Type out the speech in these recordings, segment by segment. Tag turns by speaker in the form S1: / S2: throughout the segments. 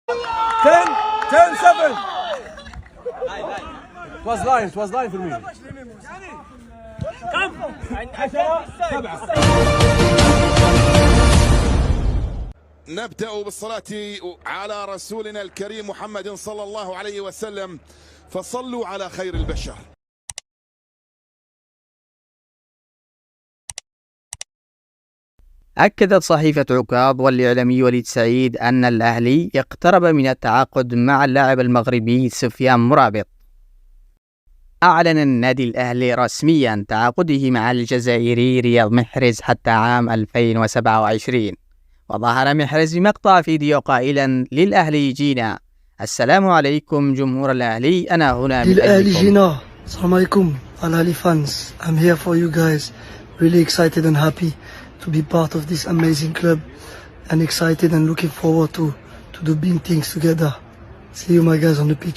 S1: 10, 10, 7. It was line for me.
S2: نبدأ بالصلاة على رسولنا الكريم محمد صلى الله عليه وسلم، فصلوا على خير البشر.
S3: أكدت صحيفة عكاظ والإعلامي وليد سعيد أن الأهلي اقترب من التعاقد مع اللاعب المغربي سفيان مرابط. أعلن النادي الأهلي رسميا تعاقده مع الجزائري رياض محرز حتى عام 2027. وظهر محرز بمقطع فيديو قائلا: للأهلي جينا، السلام عليكم جمهور الأهلي، أنا هنا من
S4: للأهلي
S3: أجلكم.
S4: جينا، السلام عليكم Al-Ahli fans. I'm here for you guys. Really excited and happy to be part of this amazing club, and excited and looking forward to do big things together. See you my guys on the pitch.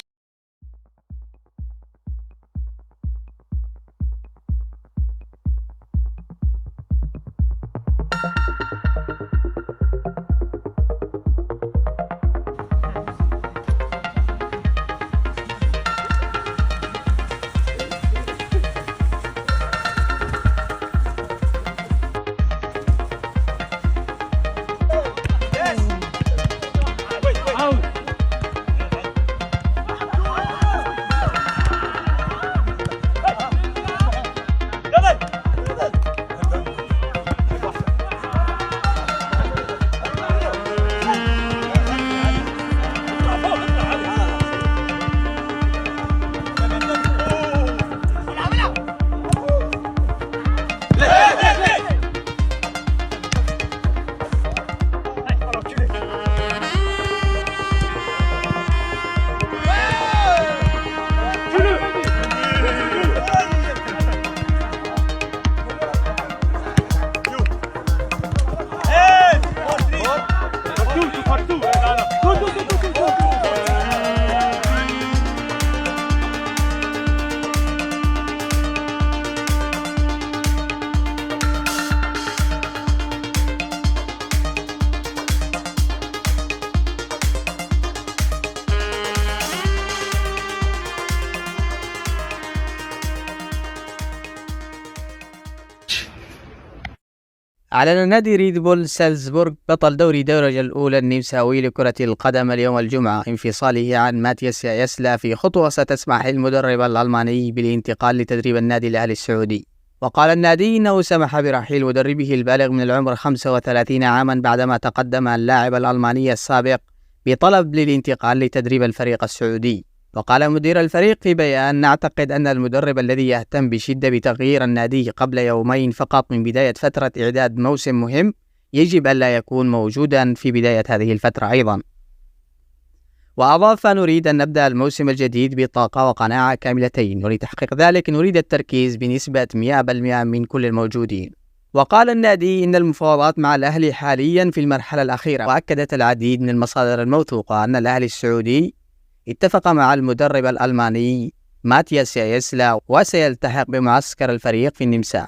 S3: أعلن نادي ريد بول سالزبورغ بطل دوري الدرجة الأولى النمساوي لكرة القدم اليوم الجمعة انفصاله عن ماتياس ياسلا في خطوة ستسمح للمدرب الألماني بالانتقال لتدريب النادي الأهلي السعودي. وقال النادي إنه سمح برحيل مدربه البالغ من العمر 35 عاما بعدما تقدم اللاعب الألماني السابق بطلب للانتقال لتدريب الفريق السعودي. وقال مدير الفريق في بيان: نعتقد أن المدرب الذي يهتم بشدة بتغيير النادي قبل يومين فقط من بداية فترة إعداد موسم مهم يجب ألا يكون موجودا في بداية هذه الفترة أيضا. وأضاف: نريد أن نبدأ الموسم الجديد بطاقة وقناعة كاملتين، ولتحقيق ذلك نريد التركيز بنسبة 100% من كل الموجودين. وقال النادي إن المفاوضات مع الأهلي حاليا في المرحلة الأخيرة. وأكدت العديد من المصادر الموثوقة أن الأهلي السعودي اتفق مع المدرب الألماني ماتياس ياسلا وسيلتحق بمعسكر الفريق في النمسا.